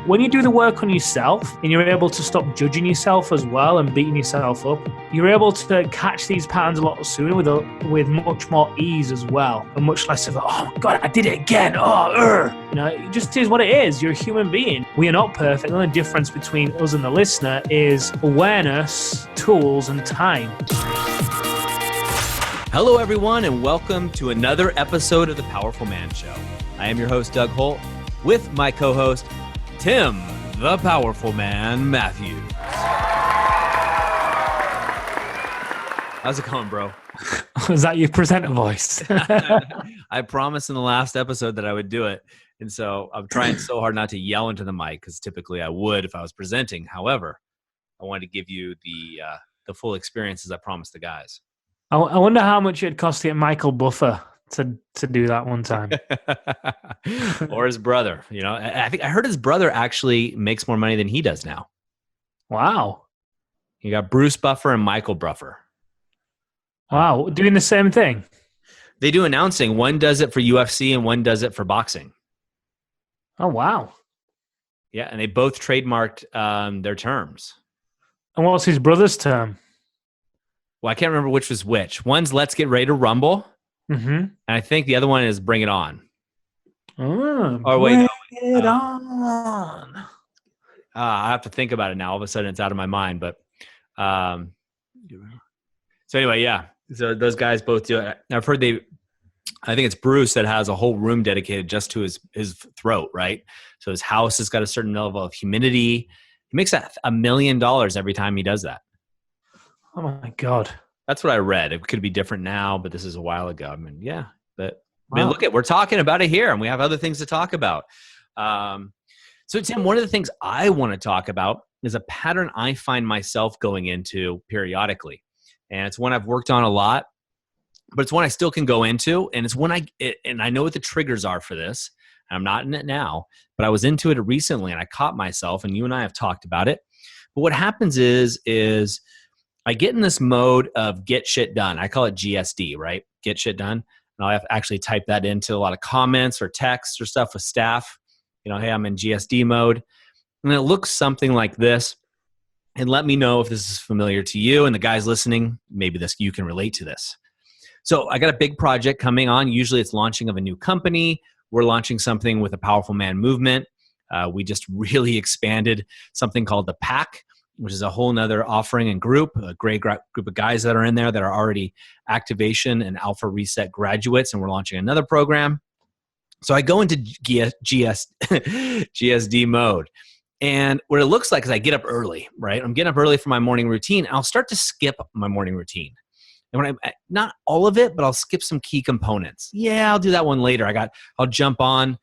When you do the work on yourself and you're able to stop judging yourself as well and beating yourself up, you're able to catch these patterns a lot sooner with much more ease as well, and much less of, oh God, I did it again. It just is what it is. You're a human being. We are not perfect. The only difference between us and the listener is awareness, tools, and time. Hello, everyone, and welcome to another episode of The Powerful Man Show. I am your host, Doug Holt, with my co-host, Tim, the Powerful Man, Matthews. How's it going, bro? Is that your presenter voice? I promised in the last episode that I would do it, and so I'm trying so hard not to yell into the mic, because typically I would if I was presenting. However, I wanted to give you the full experience as I promised the guys. I wonder how much it'd cost to get Michael Buffer to do that one time. Or his brother. You know, I think I heard his brother actually makes more money than he does now. Wow. You got Bruce Buffer and Michael Buffer. Wow, doing the same thing. They do announcing. One does it for UFC and one does it for boxing. Oh, wow. Yeah, and they both trademarked their terms. And what's his brother's term? Well, I can't remember which was which. One's Let's Get Ready to Rumble. Mm-hmm. And I think the other one is Bring It On. Bring it on. I have to think about it now. All of a sudden it's out of my mind. But so anyway, yeah. So those guys both do it. I've heard I think it's Bruce that has a whole room dedicated just to his throat, right? So his house has got a certain level of humidity. He makes $1 million every time he does that. Oh my God. That's what I read. It could be different now, but this is a while ago. I mean, yeah. But Wow. we're talking about it here, and we have other things to talk about. So Tim, one of the things I want to talk about is a pattern I find myself going into periodically. And it's one I've worked on a lot, but it's one I still can go into. And it's when and I know what the triggers are for this. And I'm not in it now, but I was into it recently and I caught myself, and you and I have talked about it. But what happens is I get in this mode of get shit done. I call it GSD, right? Get shit done. And I'll have to actually type that into a lot of comments or texts or stuff with staff. You know, hey, I'm in GSD mode. And it looks something like this. And let me know if this is familiar to you. And the guys listening, maybe you can relate to this. So I got a big project coming on. Usually it's launching of a new company. We're launching something with a Powerful Man movement. We just really expanded something called the Pack, which is a whole nother offering and group, a great group of guys that are in there that are already activation and alpha reset graduates, and we're launching another program. So I go into GSD mode. And what it looks like is I get up early, right? I'm getting up early for my morning routine. And I'll start to skip my morning routine. And when not all of it, but I'll skip some key components. Yeah, I'll do that one later. I'll jump on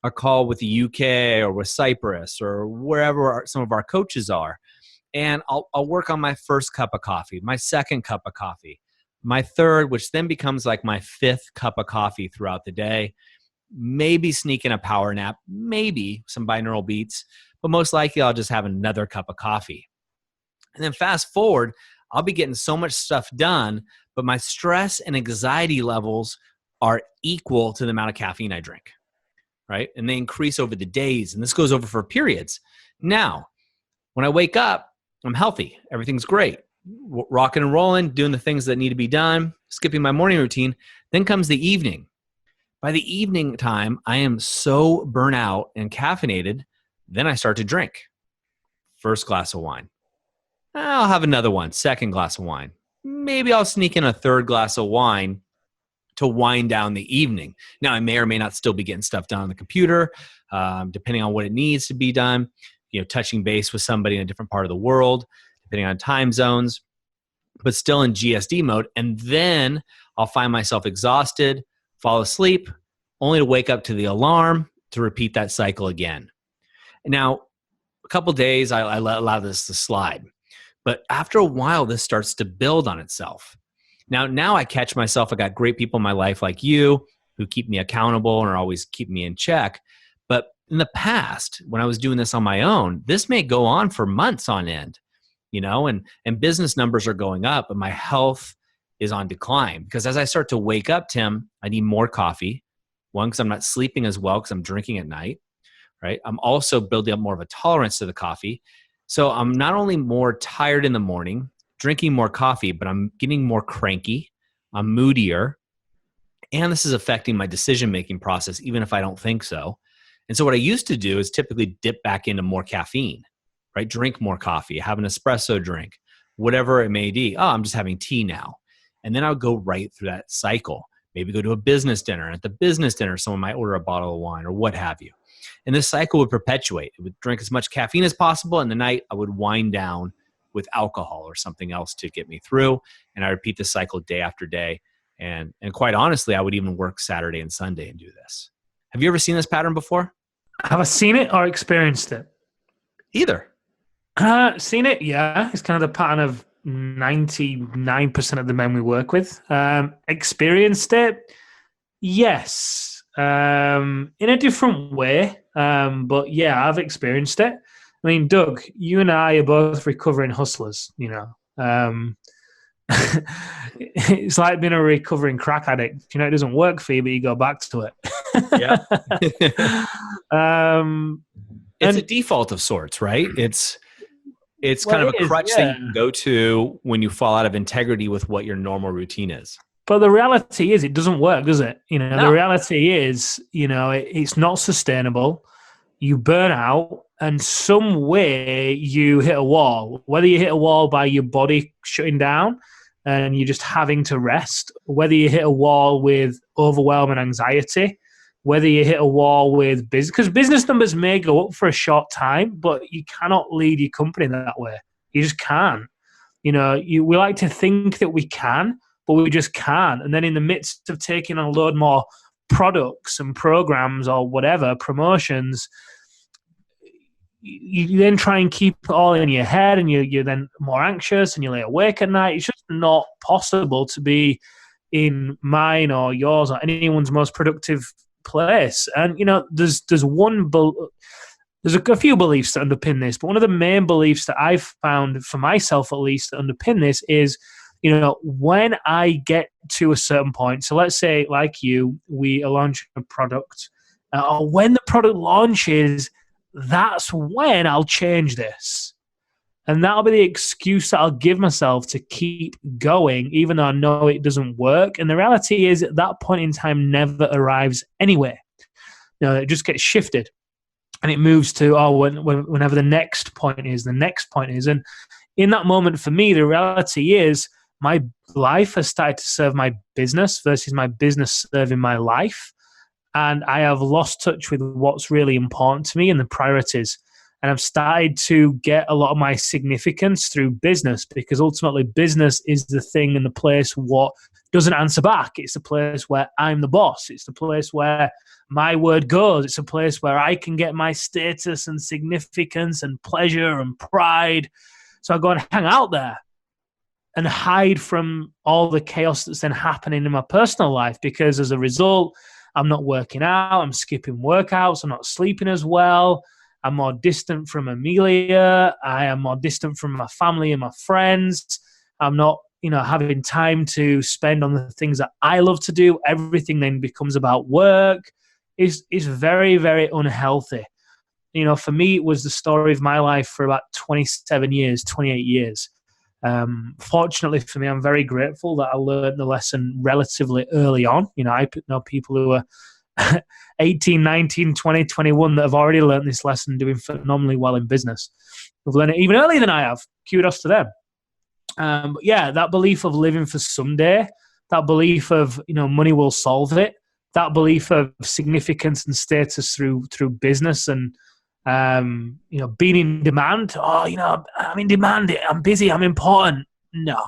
a call with the UK or with Cyprus or wherever some of our coaches are. And I'll work on my first cup of coffee, my second cup of coffee, my third, which then becomes like my fifth cup of coffee throughout the day. Maybe sneak in a power nap, maybe some binaural beats, but most likely I'll just have another cup of coffee. And then fast forward, I'll be getting so much stuff done, but my stress and anxiety levels are equal to the amount of caffeine I drink, right? And they increase over the days, and this goes over for periods. Now, when I wake up, I'm healthy. Everything's great. Rocking and rolling, doing the things that need to be done, skipping my morning routine. Then comes the evening. By the evening time, I am so burnt out and caffeinated, then I start to drink. First glass of wine. I'll have another one, second glass of wine. Maybe I'll sneak in a third glass of wine to wind down the evening. Now, I may or may not still be getting stuff done on the computer, depending on what it needs to be done. You know, touching base with somebody in a different part of the world, depending on time zones, but still in GSD mode. And then I'll find myself exhausted, fall asleep, only to wake up to the alarm to repeat that cycle again. Now, a couple of days, I allow this to slide. But after a while, this starts to build on itself. Now I catch myself. I got great people in my life like you who keep me accountable and are always keep me in check. But in the past, when I was doing this on my own, this may go on for months on end, you know, and business numbers are going up, but my health is on decline. Because as I start to wake up, Tim, I need more coffee. One, because I'm not sleeping as well because I'm drinking at night, right? I'm also building up more of a tolerance to the coffee. So I'm not only more tired in the morning, drinking more coffee, but I'm getting more cranky. I'm moodier. And this is affecting my decision-making process, even if I don't think so. And so what I used to do is typically dip back into more caffeine, right? Drink more coffee, have an espresso drink, whatever it may be. Oh, I'm just having tea now. And then I'll go right through that cycle. Maybe go to a business dinner. And at the business dinner, someone might order a bottle of wine or what have you. And this cycle would perpetuate. It would drink as much caffeine as possible. And the night I would wind down with alcohol or something else to get me through. And I repeat the cycle day after day. And quite honestly, I would even work Saturday and Sunday and do this. Have you ever seen this pattern before? Have I seen it or experienced it? Either. Seen it, yeah. It's kind of the pattern of 99% of the men we work with. Experienced it, yes. In a different way. But yeah, I've experienced it. I mean, Doug, you and I are both recovering hustlers, you know. It's like being a recovering crack addict. You know, it doesn't work for you, but you go back to it. Yeah. It's a default of sorts, right? It's kind of a crutch that you can go to when you fall out of integrity with what your normal routine is. But the reality is it doesn't work, does it? You know, No. The reality is, you know, it's not sustainable. You burn out and some way you hit a wall, whether you hit a wall by your body shutting down and you're just having to rest, whether you hit a wall with overwhelm and anxiety, whether you hit a wall with business, because business numbers may go up for a short time, but you cannot lead your company that way. You just can't. You know, we like to think that we can, but we just can't. And then in the midst of taking on a load more products and programs or whatever, promotions, you then try and keep it all in your head and you're then more anxious and you lay awake at night. It's just not possible to be in mine or yours or anyone's most productive place. And, you know, there's a few beliefs that underpin this, but one of the main beliefs that I've found for myself, at least, that underpin this is, you know, when I get to a certain point, so let's say, like you, we launch a product, or when the product launches, that's when I'll change this. And that'll be the excuse that I'll give myself to keep going, even though I know it doesn't work. And the reality is that point in time never arrives anyway. You know, it just gets shifted. And it moves to, whenever the next point is. And in that moment, for me, the reality is my life has started to serve my business versus my business serving my life. And I have lost touch with what's really important to me and the priorities. And I've started to get a lot of my significance through business, because ultimately business is the thing and the place what doesn't answer back. It's the place where I'm the boss. It's the place where my word goes. It's a place where I can get my status and significance and pleasure and pride. So I go and hang out there and hide from all the chaos that's then happening in my personal life, because as a result, I'm not working out, I'm skipping workouts, I'm not sleeping as well, I'm more distant from Amelia, I am more distant from my family and my friends, I'm not, you know, having time to spend on the things that I love to do. Everything then becomes about work. Is very, very unhealthy. You know, for me, it was the story of my life for about 28 years. Fortunately for me, I'm very grateful that I learned the lesson relatively early on. You know, I know people who are 18, 19, 20, 21 that have already learned this lesson, doing phenomenally well in business. They've learned it even earlier than I have. Kudos to them. But yeah, that belief of living for someday, that belief of, you know, money will solve it, that belief of significance and status through business and, you know, being in demand. Oh, you know, I'm in demand. I'm busy. I'm important. No,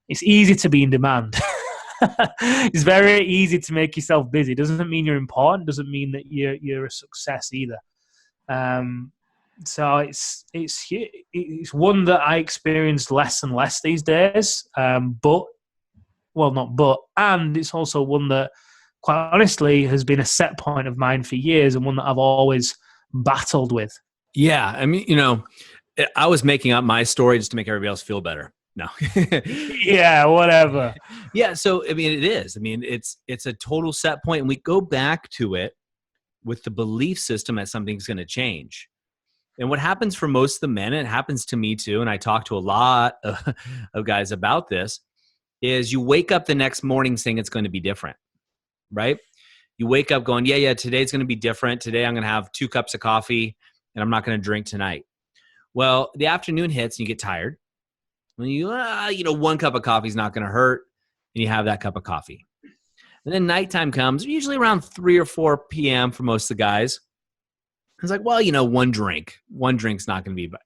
it's easy to be in demand. It's very easy to make yourself busy. Doesn't mean you're important. Doesn't mean that you're a success either. So it's one that I experienced less and less these days. And it's also one that, quite honestly, has been a set point of mine for years, and one that I've always battled with. Yeah. I mean, you know, I was making up my story just to make everybody else feel better. No. Yeah, whatever. Yeah. So, I mean, it is. I mean, it's a total set point, and we go back to it with the belief system that something's going to change. And what happens for most of the men, and it happens to me too, and I talk to a lot of guys about this, is you wake up the next morning saying it's going to be different, right? You wake up going, yeah, today's going to be different. Today I'm going to have 2 cups of coffee and I'm not going to drink tonight. Well, the afternoon hits and you get tired. When you 1 cup of coffee is not going to hurt, and you have that cup of coffee. And then nighttime comes, usually around 3 or 4 p.m. for most of the guys. It's like, well, one drink's not going to be, but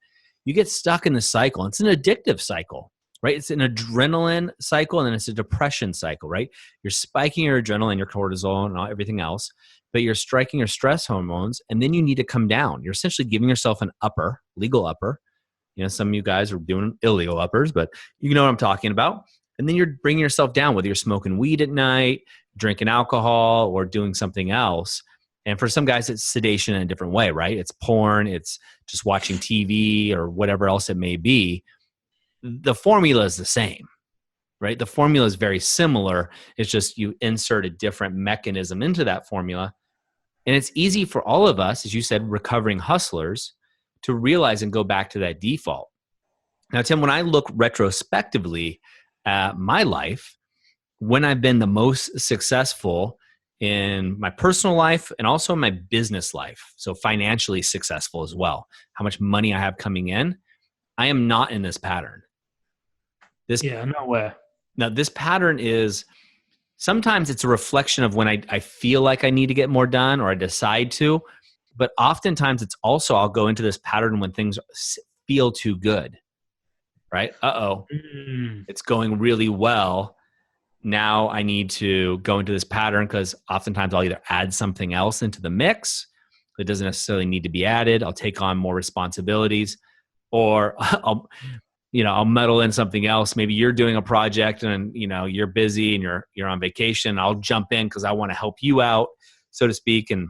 you get stuck in the cycle. It's an addictive cycle, right? It's an adrenaline cycle, and then it's a depression cycle, right? You're spiking your adrenaline, your cortisol, and everything else, but you're striking your stress hormones, and then you need to come down. You're essentially giving yourself an upper, legal upper. Some of you guys are doing illegal uppers, but you know what I'm talking about. And then you're bringing yourself down, whether you're smoking weed at night, drinking alcohol, or doing something else. And for some guys, it's sedation in a different way, right? It's porn, it's just watching TV or whatever else it may be. The formula is the same, right? The formula is very similar. It's just you insert a different mechanism into that formula. And it's easy for all of us, as you said, recovering hustlers, to realize and go back to that default. Now, Tim, when I look retrospectively at my life, when I've been the most successful in my personal life and also in my business life, so financially successful as well, how much money I have coming in, I am not in this pattern. Nowhere. Now, this pattern is sometimes it's a reflection of when I feel like I need to get more done or I decide to, but oftentimes it's also I'll go into this pattern when things feel too good, right? It's going really well. Now I need to go into this pattern because oftentimes I'll either add something else into the mix that doesn't necessarily need to be added. I'll take on more responsibilities, or I'll meddle in something else. Maybe you're doing a project and you're busy and you're on vacation. I'll jump in because I want to help you out, so to speak, and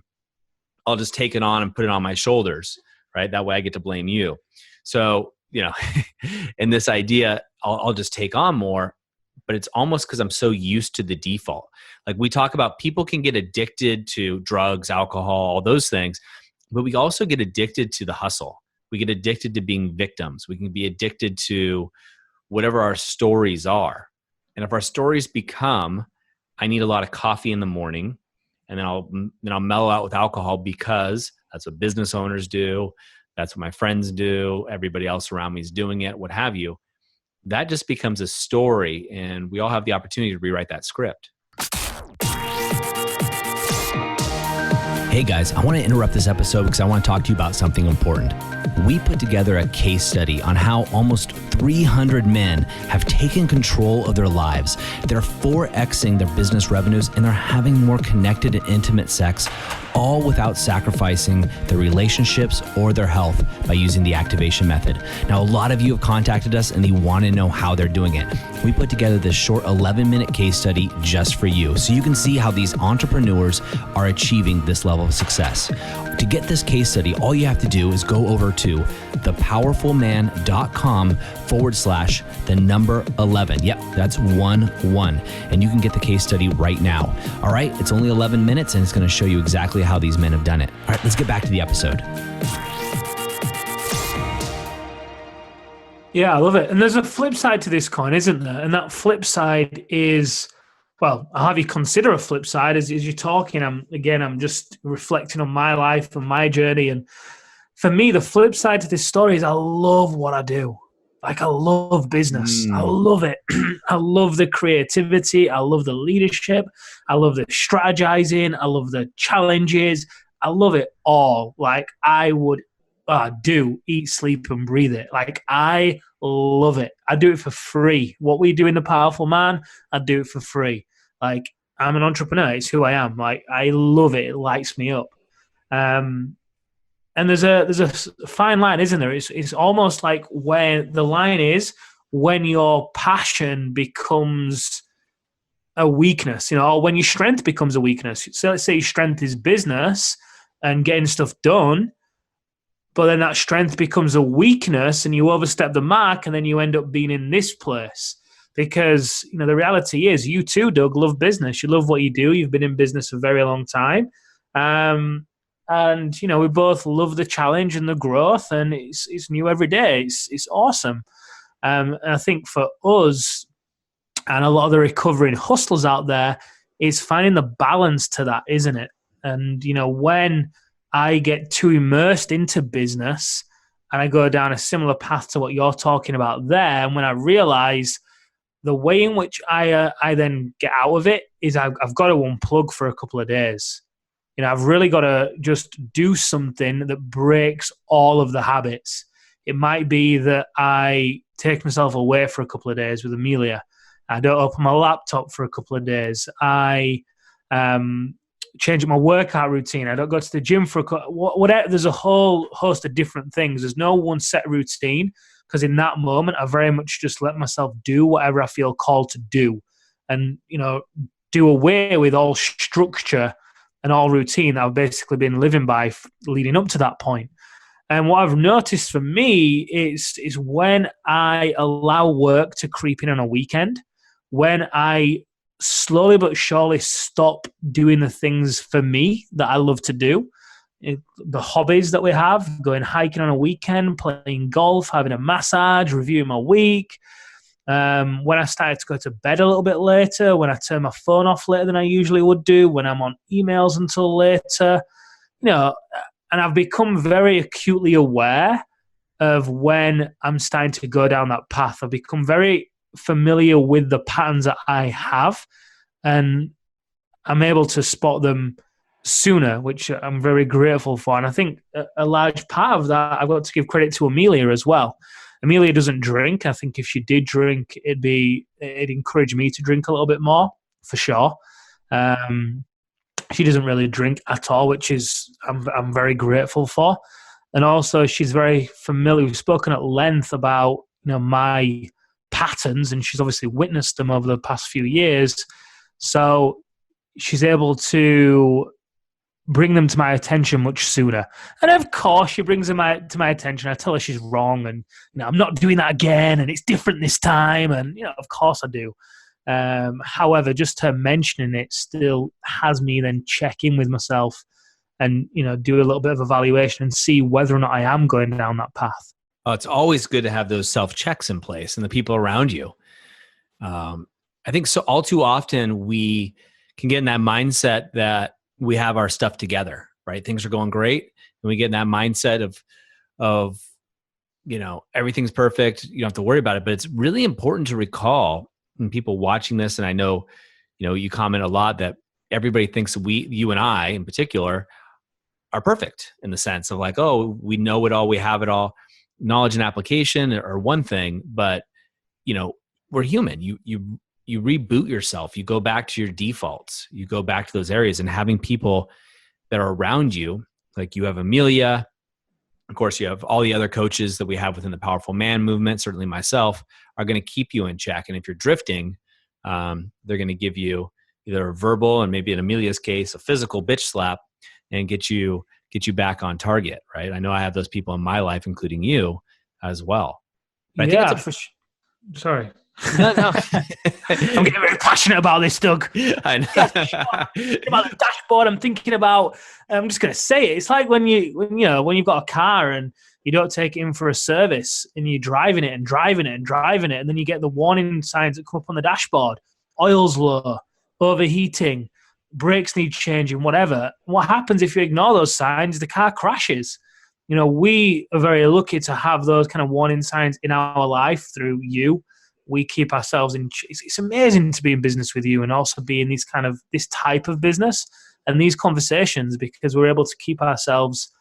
I'll just take it on and put it on my shoulders, right? That way I get to blame you. So, in this idea, I'll just take on more, but it's almost because I'm so used to the default. Like we talk about, people can get addicted to drugs, alcohol, all those things, but we also get addicted to the hustle. We get addicted to being victims. We can be addicted to whatever our stories are. And if our stories become, I need a lot of coffee in the morning, and then I'll mellow out with alcohol because that's what business owners do. That's what my friends do. Everybody else around me is doing it, what have you. That just becomes a story, and we all have the opportunity to rewrite that script. Hey guys, I want to interrupt this episode because I want to talk to you about something important. We put together a case study on how almost 300 men have taken control of their lives. They're 4Xing their business revenues, and they're having more connected and intimate sex, all without sacrificing their relationships or their health by using the activation method. Now, a lot of you have contacted us and they want to know how they're doing it. We put together this short 11-minute case study just for you, so you can see how these entrepreneurs are achieving this level of success. To get this case study, all you have to do is go over to thepowerfulman.com/11. Yep, that's 11. And you can get the case study right now. All right, it's only 11 minutes and it's going to show you exactly how these men have done it. All right, let's get back to the episode. Yeah, I love it. And there's a flip side to this coin, isn't there? And that flip side is, well, I'll have you consider a flip side as you're talking. I'm just reflecting on my life and my journey. And for me, the flip side to this story is I love what I do. Like, I love business. I love it. I love the creativity. I love the leadership. I love the strategizing. I love the challenges. I love it all. Like, I would do, eat, sleep, and breathe it. Like, I love it. I do it for free. What we do in The Powerful Man, I do it for free. Like, I'm an entrepreneur. It's who I am. Like, I love it. It lights me up. And there's a fine line, isn't there? It's almost like when the line is when your passion becomes a weakness, or when your strength becomes a weakness. So let's say your strength is business and getting stuff done, but then that strength becomes a weakness and you overstep the mark, and then you end up being in this place. Because, the reality is, you too, Doug, love business. You love what you do. You've been in business for a very long time. and we both love the challenge and the growth, and it's new every day. It's awesome. And I think for us and a lot of the recovering hustlers out there, it's finding the balance to that, isn't it? And when I get too immersed into business and I go down a similar path to what you're talking about there, and when I realize the way in which I then get out of it is I've got to unplug for a couple of days. I've really got to just do something that breaks all of the habits. It might be that I take myself away for a couple of days with Amelia. I don't open my laptop for a couple of days. I change up my workout routine. I don't go to the gym for whatever. There's a whole host of different things. There's no one set routine, because in that moment, I very much just let myself do whatever I feel called to do, and do away with all structure and all routine that I've basically been living by leading up to that point. And what I've noticed for me is when I allow work to creep in on a weekend, when I slowly but surely stop doing the things for me that I love to do, the hobbies that we have, going hiking on a weekend, playing golf, having a massage, reviewing my week. When I started to go to bed a little bit later, when I turn my phone off later than I usually would do, when I'm on emails until later, and I've become very acutely aware of when I'm starting to go down that path. I've become very familiar with the patterns that I have, and I'm able to spot them sooner, which I'm very grateful for. And I think a large part of that, I've got to give credit to Amelia as well. Amelia doesn't drink. I think if she did drink, it'd encourage me to drink a little bit more, for sure. She doesn't really drink at all, which is I'm very grateful for. And also, she's very familiar. We've spoken at length about my patterns, and she's obviously witnessed them over the past few years. So she's able to bring them to my attention much sooner. And of course, she brings them to my attention. I tell her she's wrong, and I'm not doing that again, and it's different this time. And of course I do. However, just her mentioning it still has me then check in with myself and do a little bit of evaluation and see whether or not I am going down that path. Oh, it's always good to have those self-checks in place and the people around you. I think so. All too often we can get in that mindset that we have our stuff together, right? Things are going great, and we get in that mindset of everything's perfect. You don't have to worry about it. But it's really important to recall, when people watching this, and I know you comment a lot that everybody thinks you and I in particular, are perfect in the sense of like, oh, we know it all, we have it all. Knowledge and application are one thing, but we're human. You reboot yourself. You go back to your defaults. You go back to those areas, and having people that are around you, like you have Amelia, of course you have all the other coaches that we have within the Powerful Man movement, certainly myself, are going to keep you in check. And if you're drifting, they're going to give you either a verbal, and maybe in Amelia's case, a physical bitch slap, and get you back on target, right? I know I have those people in my life, including you as well. But I think sorry. No. I'm getting very passionate about this, Doug. I know. About the dashboard, I'm thinking about. I'm just going to say it. It's like when you've got a car and you don't take it in for a service, and you're driving it, and then you get the warning signs that come up on the dashboard: oil's low, overheating, brakes need changing, whatever. What happens if you ignore those signs? The car crashes. We are very lucky to have those kind of warning signs in our life through you. We keep ourselves in. It's amazing to be in business with you, and also be in this type of business and these conversations, because we're able to keep ourselves.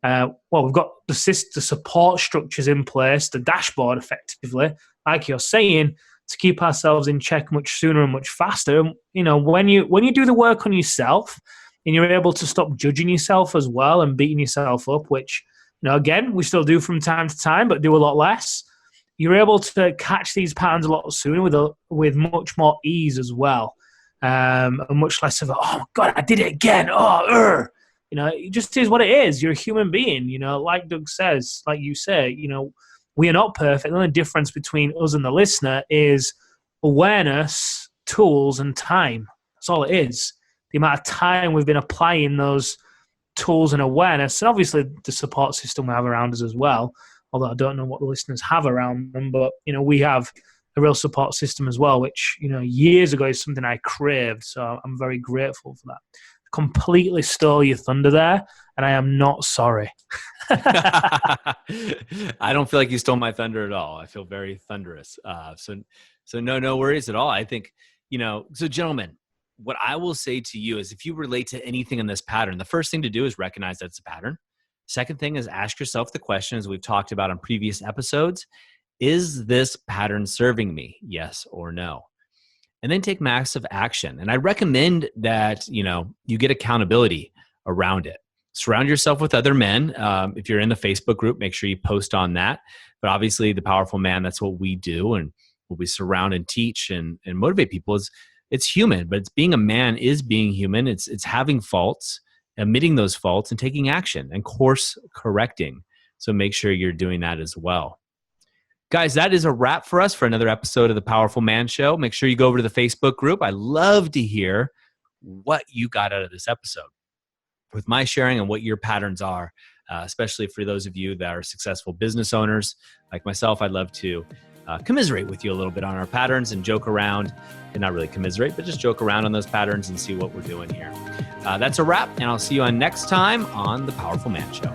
We've got the support structures in place, the dashboard, effectively, like you're saying, to keep ourselves in check much sooner and much faster. When you do the work on yourself, and you're able to stop judging yourself as well and beating yourself up, which again we still do from time to time, but do a lot less. You're able to catch these patterns a lot sooner with much more ease as well, and much less of oh my God, I did it again. It just is what it is. You're a human being. Like Doug says, like you say, we are not perfect. The only difference between us and the listener is awareness, tools, and time. That's all it is. The amount of time we've been applying those tools and awareness, and obviously the support system we have around us as well, although I don't know what the listeners have around them, but, we have a real support system as well, which, years ago is something I craved. So I'm very grateful for that. Completely stole your thunder there, and I am not sorry. I don't feel like you stole my thunder at all. I feel very thunderous. So no worries at all. I think, so gentlemen, what I will say to you is, if you relate to anything in this pattern, the first thing to do is recognize that it's a pattern. Second thing is ask yourself the question, as we've talked about on previous episodes, is this pattern serving me? Yes or no? And then take massive action. And I recommend that, you get accountability around it. Surround yourself with other men. If you're in the Facebook group, make sure you post on that. But obviously, the Powerful Man, that's what we do. And what we surround and teach and motivate people is, it's human, but it's being a man is being human. It's having faults, admitting those faults, and taking action and course correcting. So make sure you're doing that as well. Guys, that is a wrap for us for another episode of the Powerful Man Show. Make sure you go over to the Facebook group. I love to hear what you got out of this episode with my sharing and what your patterns are, especially for those of you that are successful business owners like myself. I'd love to commiserate with you a little bit on our patterns and joke around, and not really commiserate, but just joke around on those patterns and see what we're doing here. That's a wrap, and I'll see you on next time on the Powerful Man Show.